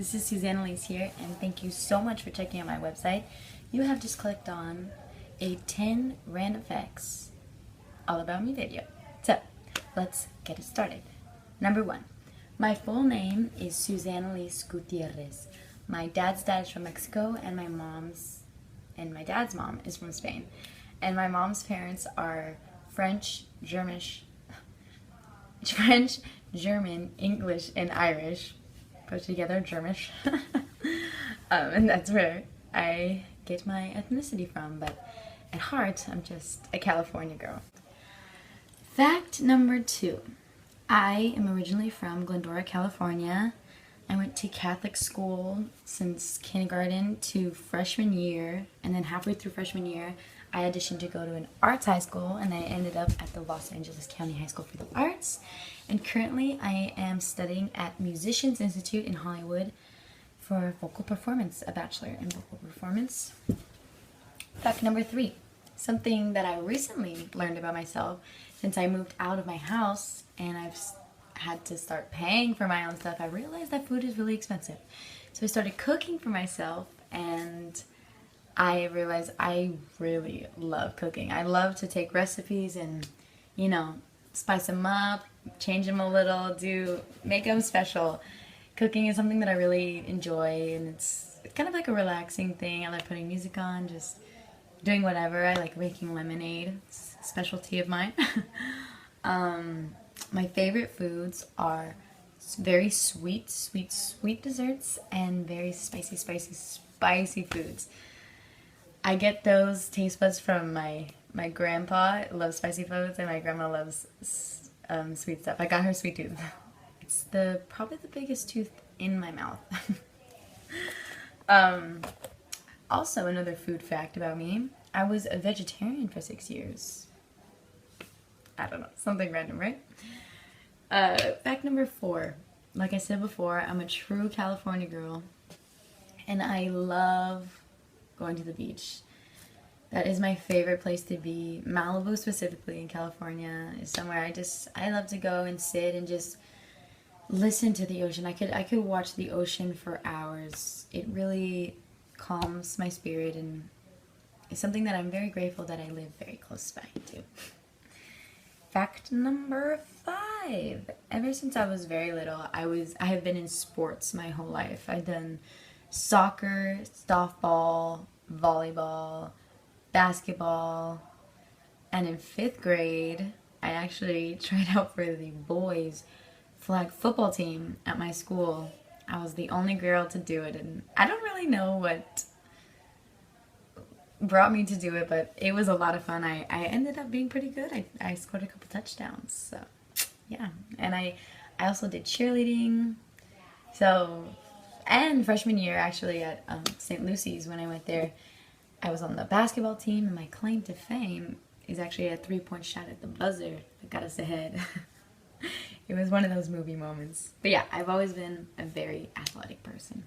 This is Suzanne Elise here, and thank you so much for checking out my website. You have just clicked on a 10 random facts all about me video. So, let's get it started. Number 1. My full name is Suzanne Elise Gutierrez. My dad's dad is from Mexico, and my dad's mom is from Spain. And my mom's parents are French, German, English, and Irish. Put together, Germish. And that's where I get my ethnicity from, but at heart, I'm just a California girl. Fact number 2. I am originally from Glendora, California. I went to Catholic school since kindergarten to freshman year, and then halfway through freshman year, I auditioned to go to an arts high school, and I ended up at the Los Angeles County High School for the Arts. And currently, I am studying at Musicians Institute in Hollywood for vocal performance, a bachelor in vocal performance. Fact number 3, something that I recently learned about myself since I moved out of my house and I've had to start paying for my own stuff. I realized that food is really expensive. So I started cooking for myself, and I realized I really love cooking. I love to take recipes and, spice them up, change them a little, make them special. Cooking is something that I really enjoy, and it's kind of like a relaxing thing. I like putting music on, just doing whatever. I like making lemonade. It's a specialty of mine. My favorite foods are very sweet desserts and very spicy foods. I get those taste buds from my grandpa loves spicy foods, and my grandma loves sweet stuff. I got her sweet tooth. It's probably the biggest tooth in my mouth. Also, another food fact about me, I was a vegetarian for 6 years. I don't know, something random, right? Fact number 4, like I said before, I'm a true California girl, and I love going to the beach. That is my favorite place to be. Malibu specifically in California is somewhere I love to go and sit and just listen to the ocean. I could watch the ocean for hours. It really calms my spirit, and it's something that I'm very grateful that I live very close by to. Fact number 5. Ever since I was very little, I have been in sports my whole life. I've done soccer, softball, volleyball, basketball, and in 5th grade, I actually tried out for the boys flag football team at my school. I was the only girl to do it, and I don't really know what brought me to do it, but it was a lot of fun. I ended up being pretty good. I scored a couple touchdowns, so yeah. And I also did cheerleading. So, and freshman year actually at St. Lucy's, when I went there, I was on the basketball team, and my claim to fame is actually a 3-point shot at the buzzer that got us ahead. It was one of those movie moments. But yeah, I've always been a very athletic person.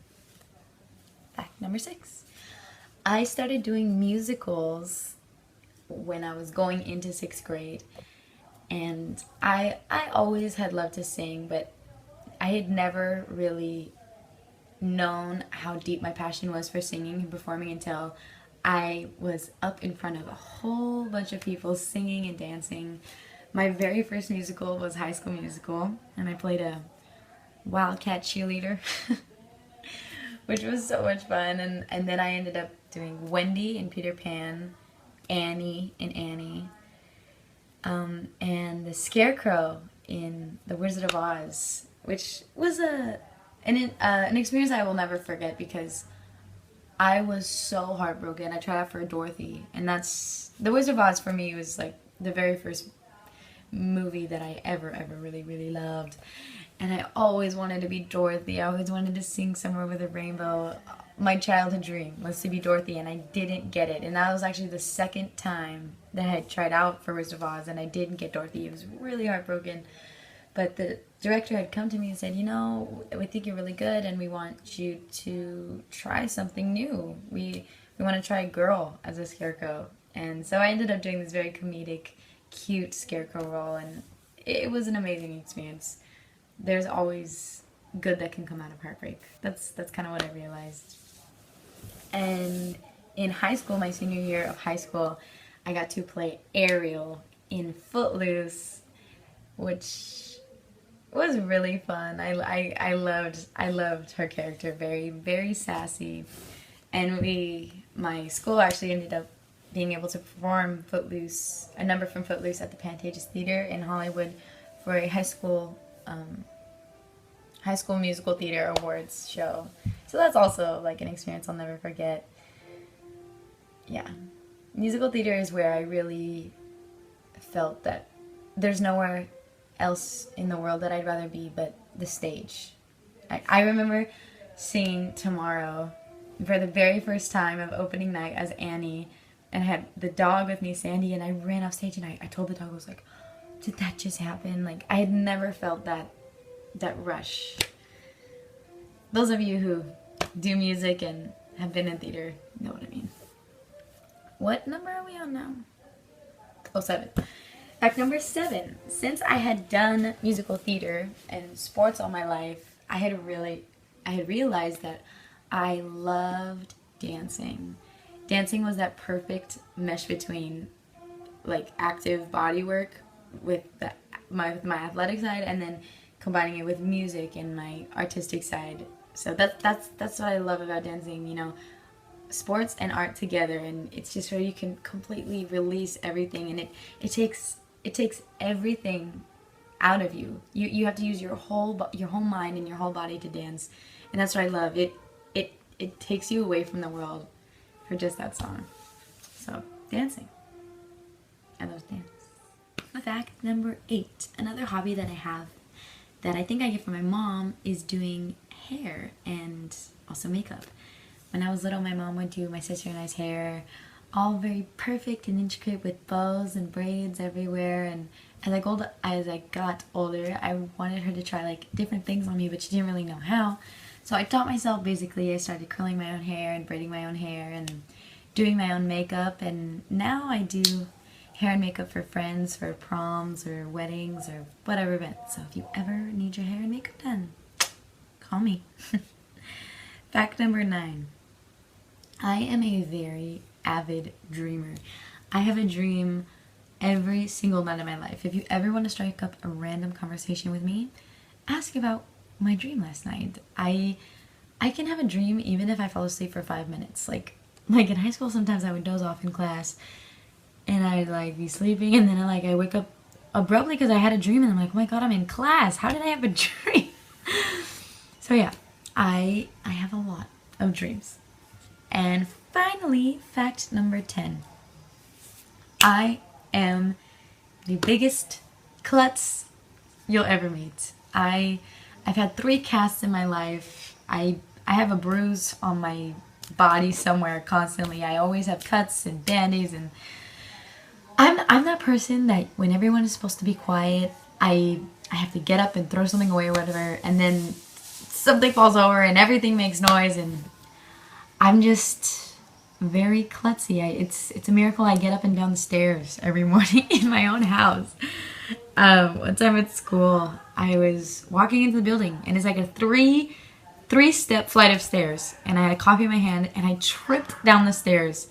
Fact number 6. I started doing musicals when I was going into 6th grade, and I always had loved to sing, but I had never really known how deep my passion was for singing and performing until I was up in front of a whole bunch of people singing and dancing. My very first musical was High School Musical, and I played a wildcat cheerleader, which was so much fun. And then I ended up doing Wendy in Peter Pan, Annie in Annie, and the Scarecrow in The Wizard of Oz, which was an experience I will never forget because I was so heartbroken. I tried out for Dorothy, and The Wizard of Oz for me was like the very first movie that I ever really loved, and I always wanted to be Dorothy. I always wanted to sing Somewhere with a Rainbow. My childhood dream was to be Dorothy, and I didn't get it, and that was actually the second time that I tried out for Wizard of Oz and I didn't get Dorothy. It was really heartbroken, but the director had come to me and said, we think you're really good, and we want you to try something new. We want to try a girl as a scarecrow. And so I ended up doing this very comedic, cute scarecrow role, and it was an amazing experience. There's always good that can come out of heartbreak. That's kind of what I realized. And in high school, my senior year of high school, I got to play Ariel in Footloose, which was really fun. I loved her character, very, very sassy. And my school actually ended up being able to perform Footloose, a number from Footloose at the Pantages Theater in Hollywood for a high school musical theater awards show. So that's also like an experience I'll never forget. Yeah. Musical theater is where I really felt that there's nowhere else in the world that I'd rather be but the stage. I remember singing Tomorrow for the very first time of opening night as Annie, and I had the dog with me, Sandy, and I ran off stage and I told the dog, I was like, did that just happen? Like, I had never felt that rush. Those of you who do music and have been in theater know what I mean. What number are we on now? Oh, 7. Fact number 7. Since I had done musical theater and sports all my life, I had realized that I loved dancing. Dancing was that perfect mesh between like active body work with my athletic side, and then combining it with music and my artistic side. So that's what I love about dancing, you know, sports and art together, and it's just where you can completely release everything, and it takes everything out of you. You have to use your whole mind and your whole body to dance, and that's what I love. It takes you away from the world for just that song. So dancing, I love dance. Fact number 8, another hobby that I have that I think I get from my mom is doing hair and also makeup. When I was little, my mom would do my sister and I's hair, all very perfect and intricate with bows and braids everywhere. And as I got older, I wanted her to try like different things on me, but she didn't really know how. So I taught myself basically. I started curling my own hair and braiding my own hair and doing my own makeup. And now I do hair and makeup for friends, for proms or weddings or whatever event. So if you ever need your hair and makeup done, call me. Fact number 9. I am a very avid dreamer. I have a dream every single night of my life. If you ever want to strike up a random conversation with me, ask about my dream last night. I can have a dream even if I fall asleep for 5 minutes. Like in high school, sometimes I would doze off in class and I'd like be sleeping, and then I wake up abruptly because I had a dream, and I'm like, oh my god, I'm in class. How did I have a dream? So yeah, I have a lot of dreams. And finally, fact number 10. I am the biggest klutz you'll ever meet. I've had 3 casts in my life. I have a bruise on my body somewhere constantly. I always have cuts and band-aids, and I'm that person that when everyone is supposed to be quiet, I have to get up and throw something away or whatever, and then something falls over and everything makes noise, and I'm just very klutzy. It's a miracle I get up and down the stairs every morning in my own house. One time at school, I was walking into the building, and it's like a three-step flight of stairs, and I had a coffee in my hand, and I tripped down the stairs.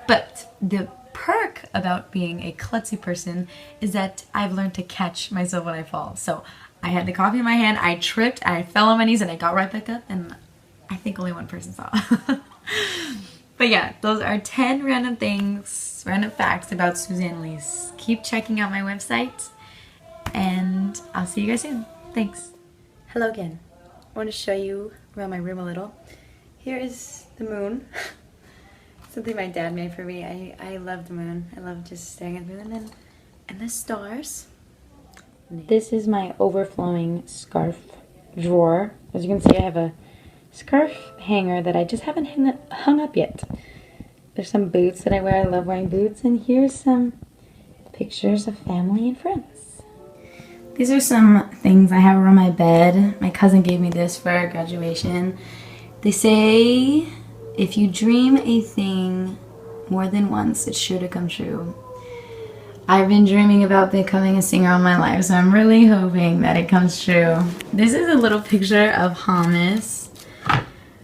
But the perk about being a klutzy person is that I've learned to catch myself when I fall. So I had the coffee in my hand, I tripped, I fell on my knees, and I got right back up, and I think only one person saw. But yeah, those are 10 random facts about Suzanne Elise. Keep checking out my website, and I'll see you guys soon. Thanks. Hello again. I want to show you around my room a little. Here is the moon. Something my dad made for me. I love the moon. I love just staring at the moon, and the stars. This is my overflowing scarf drawer. As you can see, I have a scarf hanger that I just haven't hung up yet. There's some boots that I wear. I love wearing boots. And here's some pictures of family and friends. These are some things I have around my bed. My cousin gave me this for our graduation. They say, if you dream a thing more than once, it's sure to come true. I've been dreaming about becoming a singer all my life, so I'm really hoping that it comes true. This is a little picture of James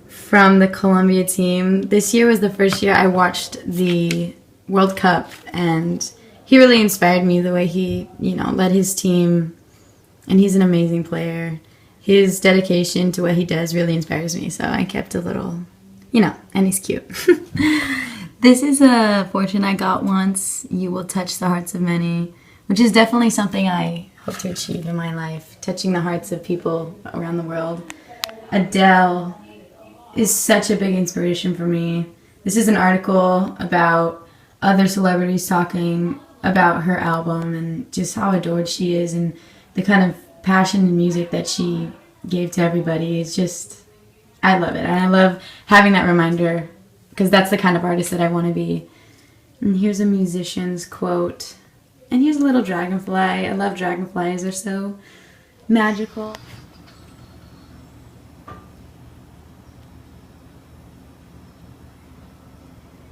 from the Colombia team. This year was the first year I watched the World Cup, and he really inspired me the way he, led his team, and he's an amazing player. His dedication to what he does really inspires me, so I kept a little, and he's cute. This is a fortune I got once. You will touch the hearts of many, which is definitely something I hope to achieve in my life, touching the hearts of people around the world. Adele is such a big inspiration for me. This is an article about other celebrities talking about her album and just how adored she is and the kind of passion and music that she gave to everybody. It's just, I love it. And I love having that reminder because that's the kind of artist that I want to be. And here's a musician's quote. And here's a little dragonfly. I love dragonflies. They're so magical.